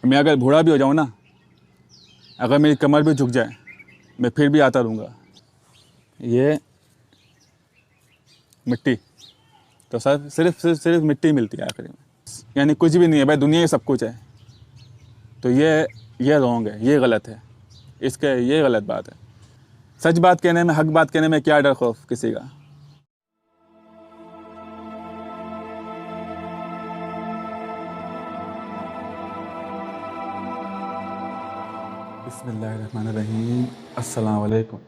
मैं अगर बूढ़ा भी हो जाऊँ ना, अगर मेरी कमर भी झुक जाए, मैं फिर भी आता रहूँगा। ये मिट्टी तो सर सिर्फ मिट्टी मिलती है आखिरी में, यानी कुछ भी नहीं है भाई, दुनिया ही सब कुछ है। तो ये रॉन्ग है, ये गलत है, ये गलत बात है। सच बात कहने में, हक बात कहने में क्या डर खौफ किसी का। बिस्मिल्लाहिर्रहमानिर्रहीम, अस्सलाम वालेकुम।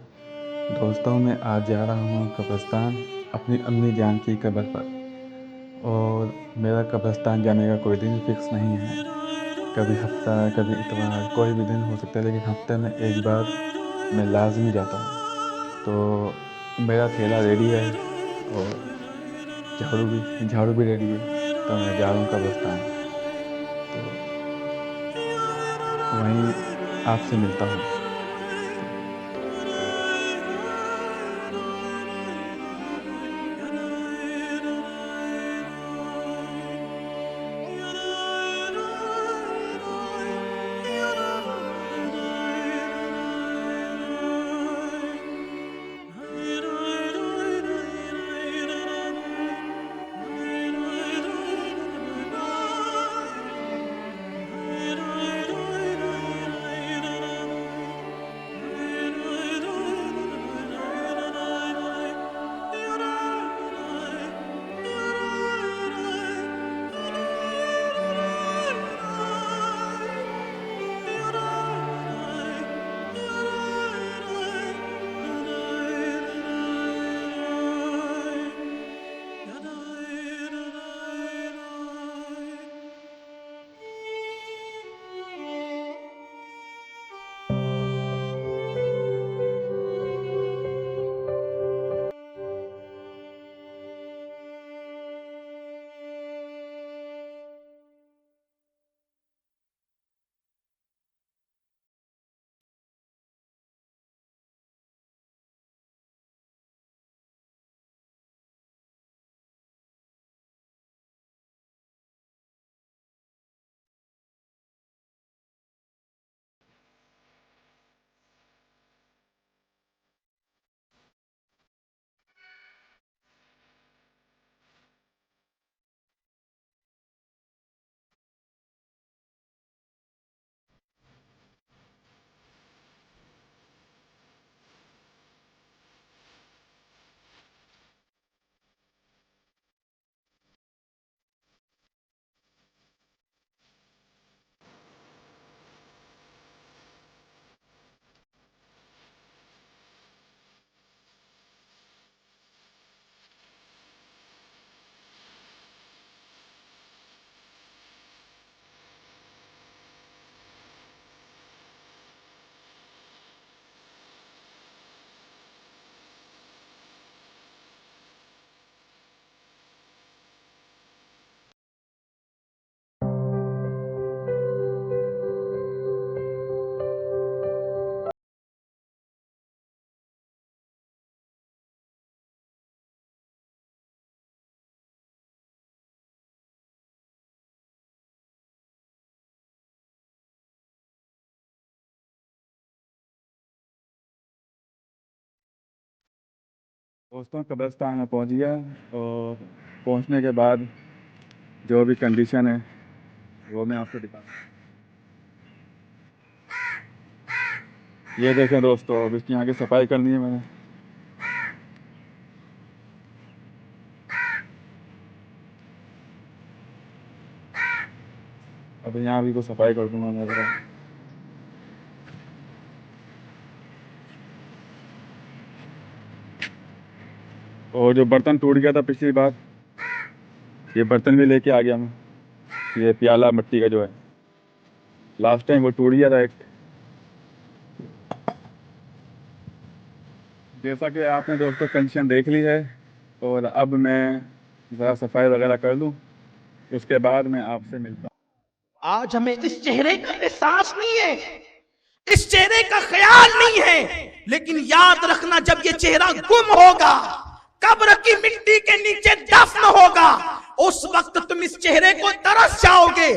दोस्तों, मैं आज जा रहा हूँ कब्रिस्तान अपनी अम्मी जान की कब्र पर। और मेरा कब्रिस्तान जाने का कोई दिन फिक्स नहीं है, कभी हफ्ता, कभी इतवार, कोई भी दिन हो सकता है, लेकिन हफ्ते में एक बार मैं लाजमी जाता हूँ। तो मेरा थैला रेडी है और झाड़ू भी रेडी है। तो मैं जा रहा हूँ कब्रिस्तान, तो वहीं आपसे मिलता हूँ। दोस्तों, कब्रिस्तान में पहुंच गया और पहुंचने के बाद जो भी कंडीशन है वो मैं आपको दिखाऊंगा। ये देखें दोस्तों, अब इसकी यहाँ की सफाई करनी है मैंने। अब यहाँ भी को सफाई कर दूंगा मैं ज़रा। और जो बर्तन टूट गया था पिछली बार, ये बर्तन भी लेके आ गया मैं। ये प्याला मिट्टी का जो है, लास्ट टाइम वो टूट गया था एक। जैसा कि आपने दोस्तों कंडीशन देख ली है, और अब मैं ज़रा सफाई वगैरह कर लूँ, उसके बाद मैं आपसे मिलता हूँ। आज हमें इस चेहरे का एहसास नहीं है, इस चेहरे का ख्याल नहीं है, लेकिन याद रखना, जब ये चेहरा गुम होगा, कब्र की मिट्टी के नीचे दफन होगा, उस वक्त तुम इस चेहरे को तरस जाओगे,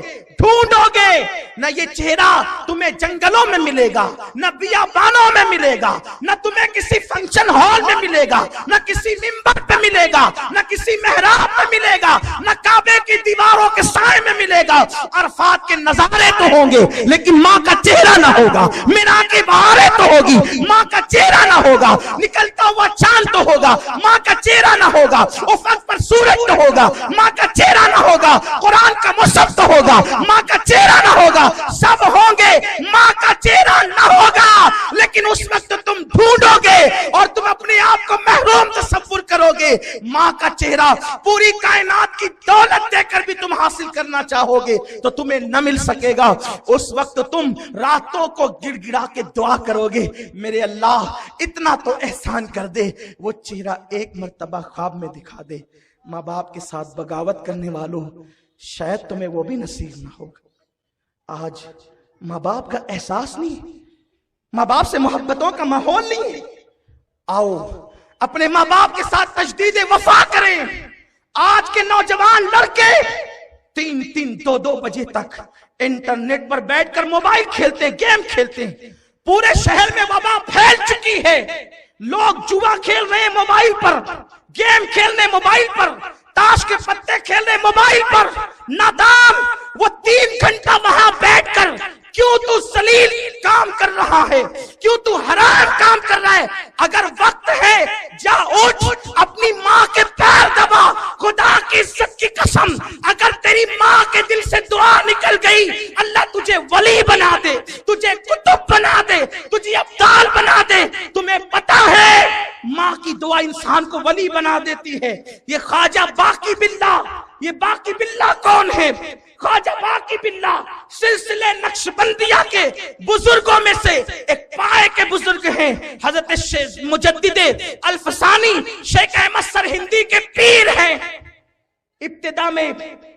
ढूंढोगे, न ये चेहरा तुम्हें जंगलों में मिलेगा, न बियाबानों में मिलेगा, न तुम्हें किसी फंक्शन हॉल में मिलेगा, न किसी मिंबर पे मिलेगा, न किसी मेहराब में मिलेगा, न काबे की दीवारों के साए में मिलेगा। अरफात के नजारे तो होंगे लेकिन माँ का चेहरा ना होगा, मीना की बहारें तो होगी, माँ का चेहरा ना होगा, निकलता हुआ चांद तो होगा, माँ का चेहरा ना होगा, उफक पर सूरज तो होगा, माँ का चेहरा ना होगा, कुरान का मुसहफ तो होगा, माँ का चेहरा ना होगा, सब होंगे, माँ का चेहरा ना होगा। लेकिन उस वक्त तुम ढूंढोगे और तुम अपने आप को महरूम तसव्वुर करोगे। माँ का चेहरा पूरी कायनात की दौलत देकर भी तुम हासिल करना चाहोगे तो तुम्हें न मिल सकेगा। उस वक्त तुम रातों को गिड़गिड़ा के दुआ करोगे, मेरे अल्लाह इतना तो एहसान कर दे, वो चेहरा एक मर्तबा ख्वाब में दिखा दे। माँ बाप के साथ बगावत करने वालों, शायद तुम्हें वो भी नसीब ना होगा। आज माँ बाप का एहसास नहीं, माँ बाप से मोहब्बतों का माहौल नहीं है। आओ अपने माँ बाप के साथ तजदीद वफा करें। आज के नौजवान लड़के 3-2 बजे तक इंटरनेट पर बैठकर मोबाइल खेलते, गेम खेलते। पूरे शहर में वबा फैल चुकी है। लोग जुआ खेल रहे हैं मोबाइल पर, गेम खेलने मोबाइल पर, ताश के पत्ते खेलने मोबाइल पर। नादान वो 3 घंटा वहां बैठकर क्यों तू सलील काम कर रहा है, क्यों तू हराम काम कर रहा है? अगर वक्त है जा उठ, अपनी माँ के पैर दबा। खुदा की इज्जत की कसम, अगर तेरी माँ के दिल से दुआ निकल गई, अल्लाह तुझे वली बना दे, तुझे कुतुब बना दे, तुझे अब्दाल बना दे। तुम्हें पता है माँ की दुआ इंसान को वली बना देती है। ये ख्वाजा बाकी बिल्ला, ये बाकी बिल्ला कौन है? ख्वाजा बाकी बिल्ला सिलसिले नक्शबंदिया के बुजुर्गों में से एक पाए के बुजुर्ग हैं। हजरत मुजद्दिदे अल्फसानी शेख अहमद सरहिंदी के पीर हैं। इब्तिदा में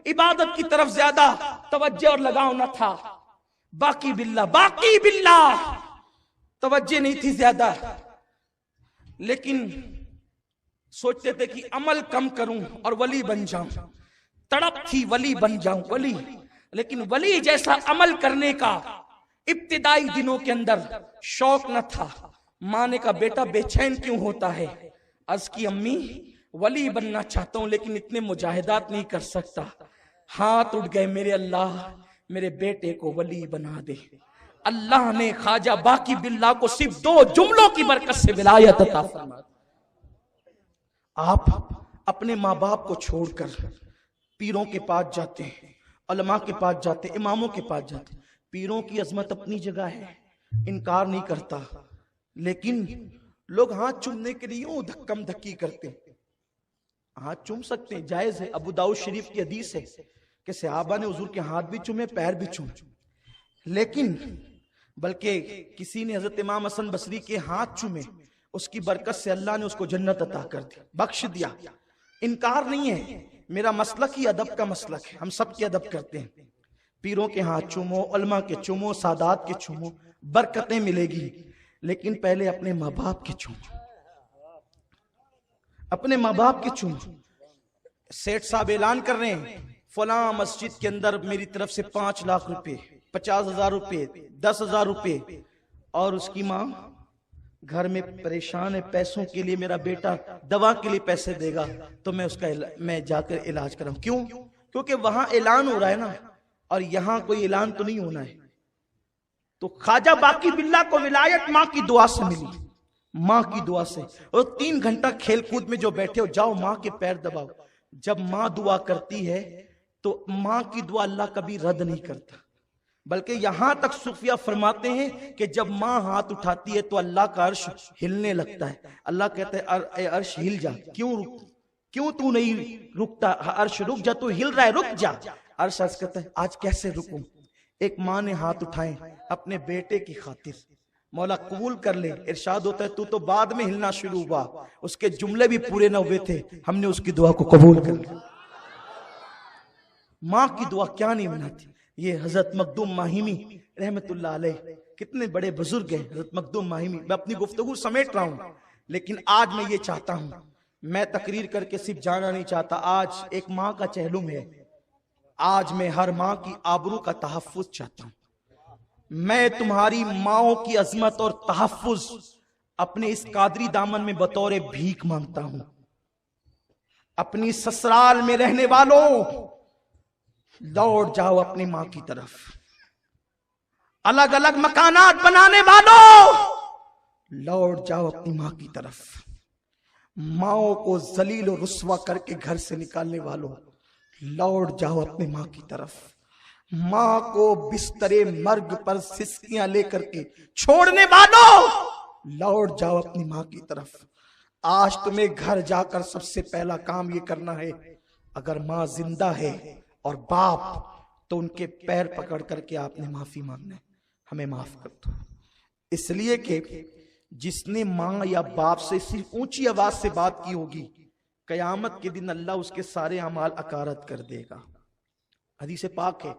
इबादत की तरफ ज्यादा तवज्जो और लगाव न था। बाकी बिल्ला तवज्जो नहीं थी ज्यादा, लेकिन सोचते थे कि अमल कम करूं और वली बन जाऊं। तड़प थी वली बन जाऊं वली, लेकिन वली जैसा अमल करने का इब्तिदाई दिनों के अंदर शौक न था। माँ ने कहा बेटा बेचैन क्यों होता है? अर्ज की अम्मी वली बनना चाहता हूं लेकिन इतने मुजाहिदात नहीं कर सकता। हाथ उठ गए, मेरे अल्लाह मेरे बेटे को वली बना दे। अल्लाह ने ख्वाजा बाकी बिल्ला को सिर्फ 2 जुमलों की बरकत से विलायत अता फरमा। आप अपने माँ बाप को छोड़कर पीरों के पास जाते हैं, उलमा के पास जाते, इमामों के पास जाते। पीरों की अजमत अपनी जगह है, इनकार नहीं करता, लेकिन लोग हाथ चूमने के लिए यूं धक्कम धक्की करते हैं। हाथ चूम सकते हैं, जायज है। अबू दाऊद शरीफ की हदीस है कि सहाबा ने हुजूर के हाथ भी चूमे, पैर भी चूमे, लेकिन बल्कि किसी ने हजरत इमाम हसन बसरी के हाथ चूमे, उसकी बरकत से अल्लाह ने उसको जन्नत अता कर दी, बख्श दिया। इनकार नहीं है, मेरा मसलक ही अदब का मसलक है, हम सब के अदब करते हैं। पीरों के हाथ चूमो, उलमा के चूमो, सादात के चूमो, बरकतें मिलेगी। लेकिन पहले अपने माँ बाप के चूमो, अपने माँ बाप के चूमो। सेठ साहब ऐलान कर रहे हैं फला मस्जिद के अंदर मेरी तरफ से 5 लाख रुपए, 50,000 रुपए, 10,000 रुपए, और उसकी माँ घर में परेशान है, पैसों के लिए, मेरा बेटा दवा के लिए पैसे देगा तो मैं जाकर इलाज कराऊं। क्यों? क्योंकि वहां ऐलान हो रहा है ना, और यहां कोई ऐलान तो नहीं होना है। तो ख्वाजा बाकी बिल्ला को विलायत माँ की दुआ से मिली, माँ की दुआ से। और 3 घंटा खेल कूद में जो बैठे हो, जाओ माँ के पैर दबाओ। जब माँ दुआ करती है तो माँ की दुआ अल्लाह कभी रद्द नहीं करता, बल्कि यहां तक सूफिया फरमाते हैं कि जब माँ हाथ उठाती है तो अल्लाह का अर्श हिलने लगता है। अल्लाह कहते हैं अर्श हिल जा, क्यों तू नहीं रुकता? अर्श रुक जा, तू हिल रहा है, रुक जा। अर्श कहता है आज कैसे रुकूं? एक माँ ने हाथ उठाए अपने बेटे की खातिर, मौला कबूल कर ले। इरशाद होता है तू तो बाद में हिलना शुरू हुआ, उसके जुमले भी पूरे न हुए थे, हमने उसकी दुआ को कबूल कर लिया। माँ की दुआ क्या नहीं बनाती। ये हजरत मखदूम माहिमी रहमतुल्लाह अलैह, कितने बड़े बुजुर्ग हैं हजरत मखदूम माहिमी। मैं अपनी गुफ्तगू समेट रहा हूं, लेकिन आज मैं ये चाहता हूं, मैं तकरीर करके सिर्फ जाना नहीं चाहता। आज एक माँ का चहलुम है, आज मैं हर माँ की आबरू का तहफ्फुज चाहता हूं। मैं तुम्हारी माओ की अजमत और तहफ्फुज अपने इस कादरी दामन में बतौर भीख मांगता हूं। अपनी ससुराल में रहने वालों, लौट जाओ अपनी मां की तरफ। अलग अलग मकानात बनाने वालों, लौट जाओ अपनी मां की तरफ। माओ को जलील और रुस्वा करके घर से निकालने वालों, लौट जाओ अपनी मां की तरफ। मां को बिस्तरे मर्ग पर सिसकियां लेकर के छोड़ने वालों, लौट जाओ अपनी मां की तरफ। आज तुम्हें घर जाकर सबसे पहला काम ये करना है, अगर मां जिंदा है और बाप तो उनके पैर पकड़ करके आपने माफी मांगना है, हमें माफ कर दो। इसलिए कि जिसने मां या बाप से सिर्फ ऊंची आवाज से बात की होगी, कयामत के दिन अल्लाह उसके सारे अमाल अकारत कर देगा। हदीस पाक है,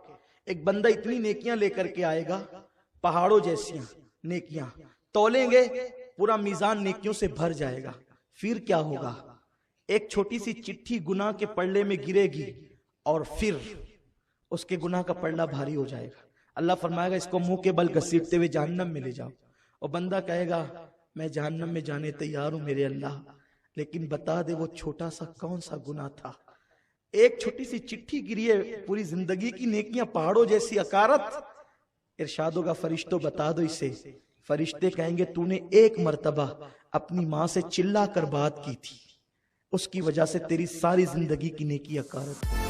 एक बंदा इतनी नेकियां लेकर के आएगा, पहाड़ों जैसी नेकियां, तोलेंगे पूरा मीजान नेकियों से भर जाएगा। फिर क्या होगा? एक छोटी सी चिट्ठी गुनाह के पल्ले में गिरेगी और फिर उसके गुनाह का पल्ला भारी हो जाएगा। अल्लाह फरमाएगा इसको मुंह के बल घसीटते हुए जहन्नम में ले जाओ। और बंदा कहेगा मैं जहन्नम में जाने तैयार हूं मेरे अल्लाह, लेकिन बता दे वो छोटा सा कौन सा गुनाह था। एक छोटी सी चिट्ठी गिरी है, पूरी जिंदगी की नेकियां पहाड़ों जैसी अकारत। इरशाद होगा फरिश्तों बता दो इसे। फरिश्ते कहेंगे तूने एक मर्तबा अपनी मां से चिल्ला कर बात की थी, उसकी वजह से तेरी सारी जिंदगी की नेकी अकारत।